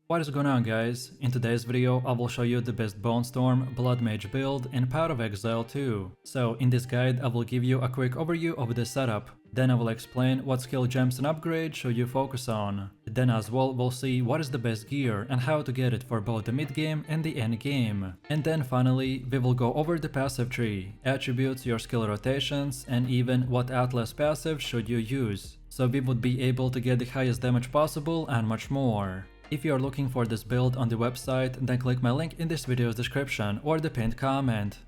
What is going on, guys? In today's video I will show you the best Bone Storm Blood Mage build in Path of Exile 2. So in this guide I will give you a quick overview of the setup, then I will explain what skill gems and upgrades should you focus on. Then as well we'll see what is the best gear and how to get it for both the mid game and the end game. And then finally we will go over the passive tree, attributes, your skill rotations, and even what Atlas passive should you use, so we would be able to get the highest damage possible and much more. If you are looking for this build on the website, then click my link in this video's description or the pinned comment.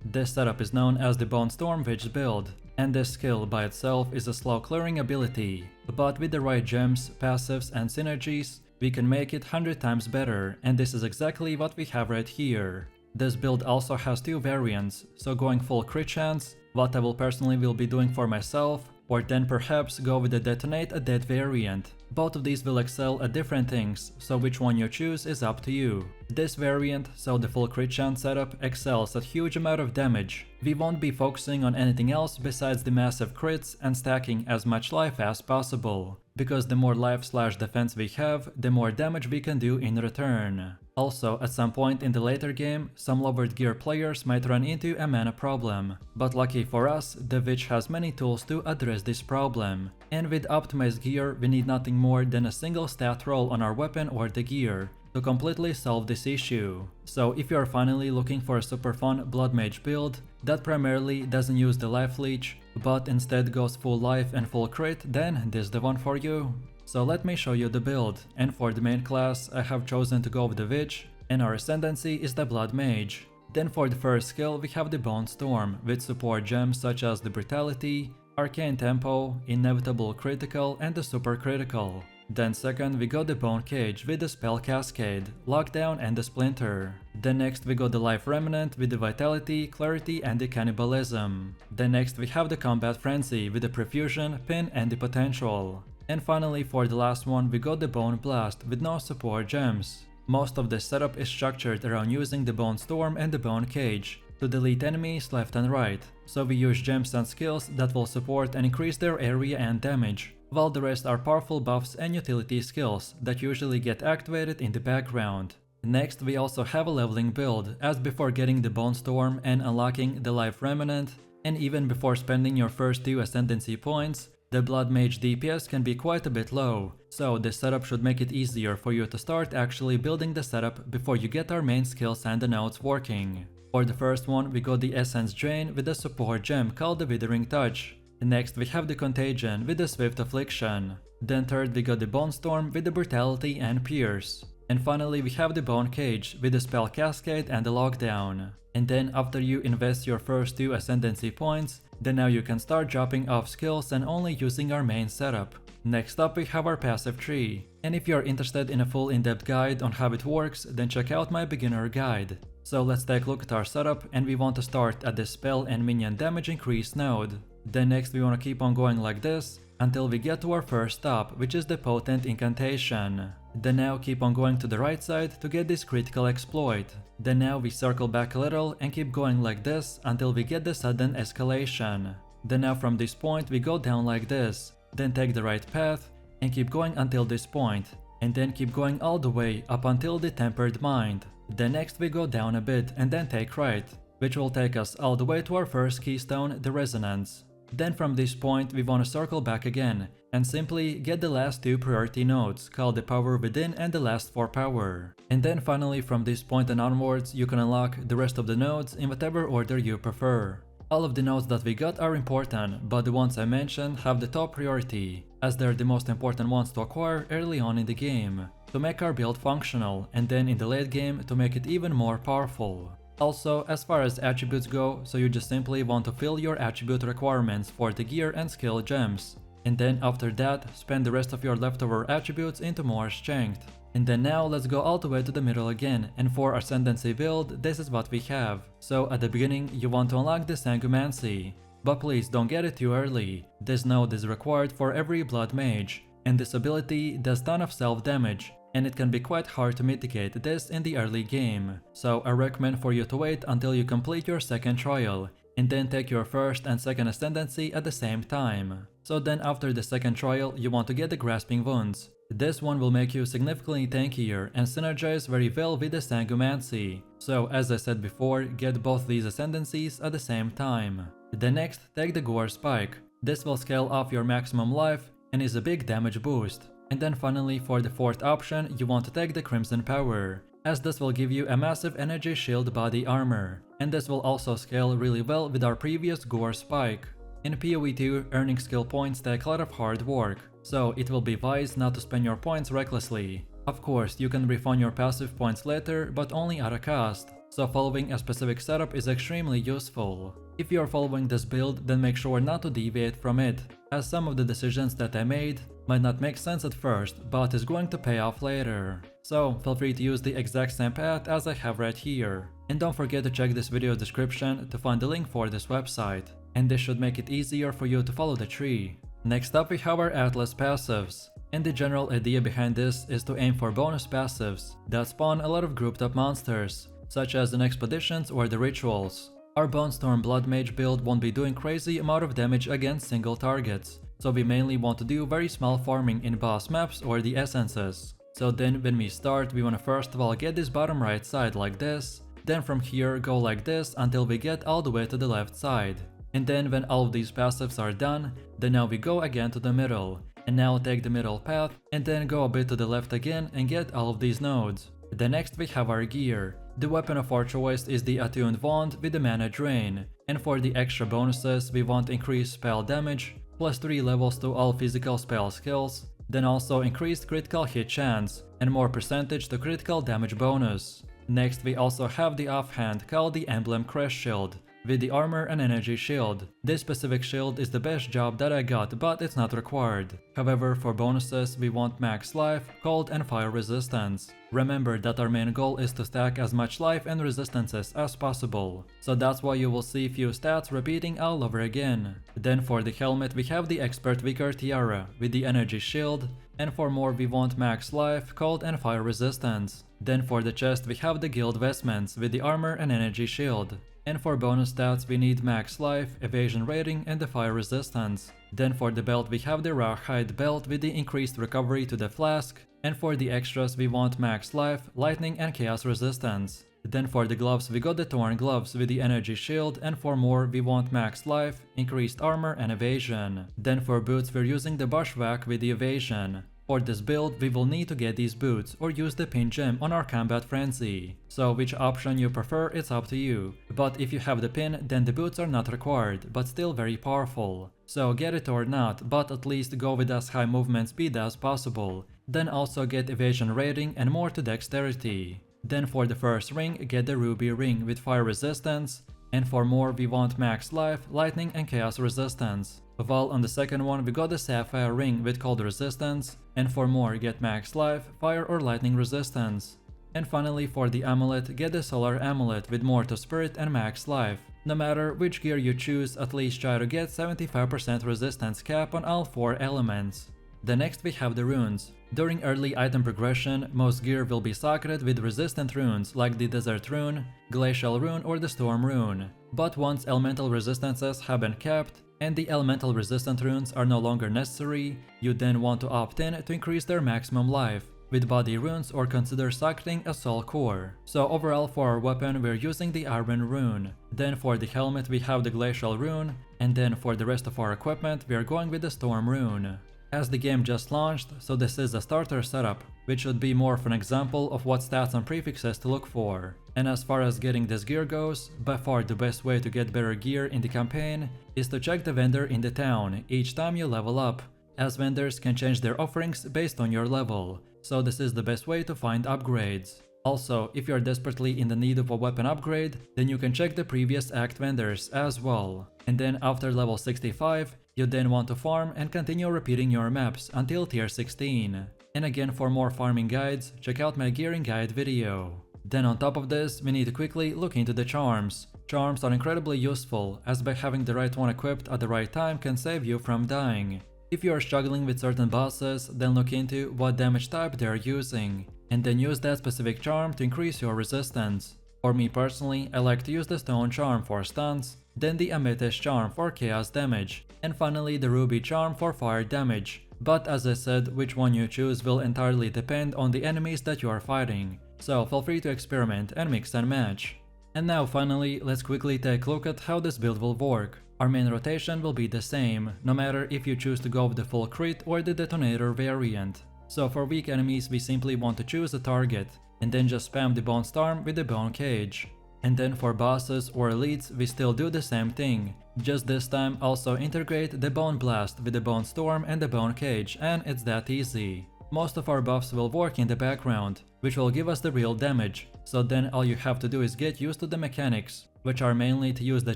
This setup is known as the Bone Storm Witch build, and this skill by itself is a slow clearing ability, but with the right gems, passives and synergies, we can make it 100 times better, and this is exactly what we have right here. This build also has two variants, so going full crit chance, what I will personally be doing for myself, or then perhaps go with the Detonate a Dead variant. Both of these will excel at different things, so which one you choose is up to you. This variant, so the full crit chance setup, excels at huge amount of damage. We won't be focusing on anything else besides the massive crits and stacking as much life as possible, because the more life/defense we have, the more damage we can do in return. Also, at some point in the later game, some lowered gear players might run into a mana problem, but lucky for us, the Witch has many tools to address this problem. And with optimized gear, we need nothing more than a single stat roll on our weapon or the gear to completely solve this issue. So if you are finally looking for a super fun Blood Mage build that primarily doesn't use the life leech, but instead goes full life and full crit, then this is the one for you. So let me show you the build, and for the main class I have chosen to go with the Witch, and our ascendancy is the Blood Mage. Then for the first skill we have the Bone Storm, with support gems such as the Brutality, Arcane Tempo, Inevitable Critical and the Super Critical. Then second we got the Bone Cage with the Spell Cascade, Lockdown and the Splinter. Then next we got the Life Remnant with the Vitality, Clarity and the Cannibalism. Then next we have the Combat Frenzy with the Perfusion, Pin and the Potential. And finally for the last one we got the Bone Blast with no support gems. Most of this setup is structured around using the Bone Storm and the Bone Cage to delete enemies left and right, so we use gems and skills that will support and increase their area and damage, while the rest are powerful buffs and utility skills that usually get activated in the background. Next we also have a leveling build, as before getting the Bone Storm and unlocking the Life Remnant, and even before spending your first 2 ascendancy points, the Blood Mage DPS can be quite a bit low, so this setup should make it easier for you to start actually building the setup before you get our main skills and the nodes working. For the first one we got the Essence Drain with a support gem called the Withering Touch. Next we have the Contagion with the Swift Affliction. Then third we got the Bone Storm with the Brutality and Pierce. And finally we have the Bone Cage with the Spell Cascade and the Lockdown. And then after you invest your first 2 ascendancy points, then now you can start dropping off skills and only using our main setup. Next up we have our passive tree. And if you are interested in a full in-depth guide on how it works, then check out my beginner guide. So let's take a look at our setup, and we want to start at the spell and minion damage increase node. Then next we want to keep on going like this until we get to our first stop, which is the potent incantation. Then now keep on going to the right side to get this critical exploit. Then now we circle back a little and keep going like this until we get the sudden escalation. Then now from this point we go down like this, then take the right path and keep going until this point, and then keep going all the way up until the Tempered Mind. Then next we go down a bit and then take right, which will take us all the way to our first keystone, the Resonance. Then from this point we want to circle back again and simply get the last 2 priority nodes called the Power Within and the Last for Power. And then finally from this point and onwards you can unlock the rest of the nodes in whatever order you prefer. All of the nodes that we got are important, but the ones I mentioned have the top priority, as they're the most important ones to acquire early on in the game, to make our build functional, and then in the late game to make it even more powerful. Also, as far as attributes go, so you just simply want to fill your attribute requirements for the gear and skill gems, and then after that spend the rest of your leftover attributes into more strength. And then now let's go all the way to the middle again, and for ascendancy build this is what we have. So at the beginning you want to unlock the Sangumancy, but please don't get it too early. This node is required for every Blood Mage, and this ability does ton of self damage, and it can be quite hard to mitigate this in the early game. So I recommend for you to wait until you complete your second trial, and then take your first and second ascendancy at the same time. So then after the second trial you want to get the Grasping Wounds. This one will make you significantly tankier and synergize very well with the ascendancy. So as I said before, get both these ascendancies at the same time. Then next, take the Gore Spike. This will scale off your maximum life and is a big damage boost. And then finally, for the fourth option, you want to take the Crimson Power, as this will give you a massive energy shield body armor, and this will also scale really well with our previous Gore Spike. In PoE 2, earning skill points take a lot of hard work, so it will be wise not to spend your points recklessly. Of course, you can refund your passive points later, but only at a cost, so following a specific setup is extremely useful. If you are following this build, then make sure not to deviate from it, as some of the decisions that I made might not make sense at first, but is going to pay off later. So feel free to use the exact same path as I have right here. And don't forget to check this video description to find the link for this website, and this should make it easier for you to follow the tree. Next up we have our Atlas passives, and the general idea behind this is to aim for bonus passives that spawn a lot of grouped up monsters, such as in expeditions or the rituals. Our Bonestorm Blood Mage build won't be doing crazy amount of damage against single targets, so we mainly want to do very small farming in boss maps or the essences. So then when we start, we want to first of all get this bottom right side like this, then from here go like this until we get all the way to the left side. And then when all of these passives are done, then now we go again to the middle, and now take the middle path and then go a bit to the left again and get all of these nodes. Then next we have our gear. The weapon of our choice is the Attuned Wand with the mana drain, and for the extra bonuses we want increased spell damage, plus 3 levels to all physical spell skills, then also increased critical hit chance, and more percentage to critical damage bonus. Next we also have the offhand called the Emblem Crest Shield, with the armor and energy shield. This specific shield is the best job that I got, but it's not required. However, for bonuses we want max life, cold and fire resistance. Remember that our main goal is to stack as much life and resistances as possible, so that's why you will see few stats repeating all over again. Then for the helmet we have the Expert Vicar Tiara with the energy shield, and for more we want max life, cold and fire resistance. Then for the chest we have the Guild Vestments with the armor and energy shield. And for bonus stats we need max life, evasion rating and the fire resistance. Then for the belt we have the Rawhide belt with the increased recovery to the flask, and for the extras we want max life, lightning and chaos resistance. Then for the gloves we got the Torn gloves with the energy shield, and for more we want max life, increased armor and evasion. Then for boots we're using the Bushwhack with the evasion. For this build we will need to get these boots or use the pin gem on our Combat Frenzy, so which option you prefer it's up to you, but if you have the pin then the boots are not required, but still very powerful, so get it or not, but at least go with as high movement speed as possible. Then also get evasion rating and more to dexterity. Then for the first ring get the Ruby ring with fire resistance, and for more we want max life, lightning and chaos resistance. While on the second one we got the Sapphire ring with cold resistance, and for more get max life, fire or lightning resistance. And finally for the amulet get the Solar Amulet with more to spirit and max life. No matter which gear you choose, at least try to get 75% resistance cap on all 4 elements. Then next we have the runes. During early item progression, most gear will be socketed with resistant runes like the Desert Rune, Glacial Rune or the Storm Rune. But once elemental resistances have been capped, and the elemental resistant runes are no longer necessary, you then want to opt in to increase their maximum life with body runes or consider socketing a soul core. So overall for our weapon we're using the Iron Rune. Then for the helmet we have the Glacial Rune, and then for the rest of our equipment we are going with the Storm Rune. As the game just launched, so this is a starter setup, which should be more of an example of what stats and prefixes to look for. And as far as getting this gear goes, by far the best way to get better gear in the campaign is to check the vendor in the town each time you level up, as vendors can change their offerings based on your level, so this is the best way to find upgrades. Also, if you are desperately in the need of a weapon upgrade, then you can check the previous act vendors as well. And then after level 65, you then want to farm and continue repeating your maps until tier 16. And again, for more farming guides, check out my gearing guide video. Then on top of this, we need to quickly look into the charms. Charms are incredibly useful, as by having the right one equipped at the right time can save you from dying. If you are struggling with certain bosses, then look into what damage type they are using, and then use that specific charm to increase your resistance. For me personally, I like to use the Stone Charm for stuns, then the Amethyst Charm for chaos damage, and finally the Ruby Charm for fire damage, But as I said, which one you choose will entirely depend on the enemies that you are fighting, so feel free to experiment and mix and match. And now finally, let's quickly take a look at how this build will work. Our main rotation will be the same, no matter if you choose to go with the full crit or the detonator variant. So for weak enemies we simply want to choose a target, and then just spam the Bone Storm with the Bone Cage. And then for bosses or elites we still do the same thing, just this time also integrate the Bone Blast with the Bone Storm and the Bone Cage, and it's that easy. Most of our buffs will work in the background, which will give us the real damage, so then all you have to do is get used to the mechanics, which are mainly to use the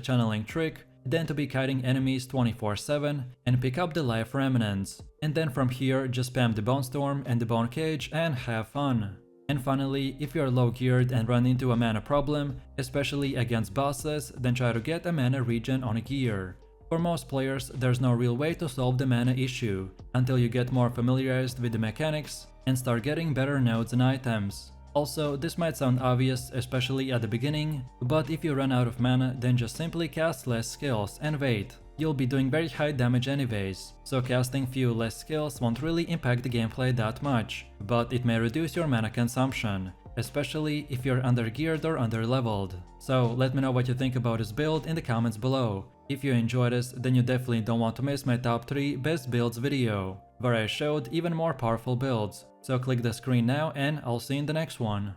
channeling trick, then to be kiting enemies 24/7 and pick up the life remnants. And then from here just spam the Bone Storm and the Bone Cage and have fun. And finally, if you're low geared and run into a mana problem, especially against bosses, then try to get a mana regen on a gear. For most players, there's no real way to solve the mana issue, until you get more familiarized with the mechanics and start getting better nodes and items. Also, this might sound obvious, especially at the beginning, but if you run out of mana, then just simply cast less skills and wait. You'll be doing very high damage anyways, so casting few less skills won't really impact the gameplay that much, but it may reduce your mana consumption, especially if you're under-geared or under-leveled. So let me know what you think about this build in the comments below. If you enjoyed this, then you definitely don't want to miss my top 3 best builds video, where I showed even more powerful builds. So click the screen now and I'll see you in the next one.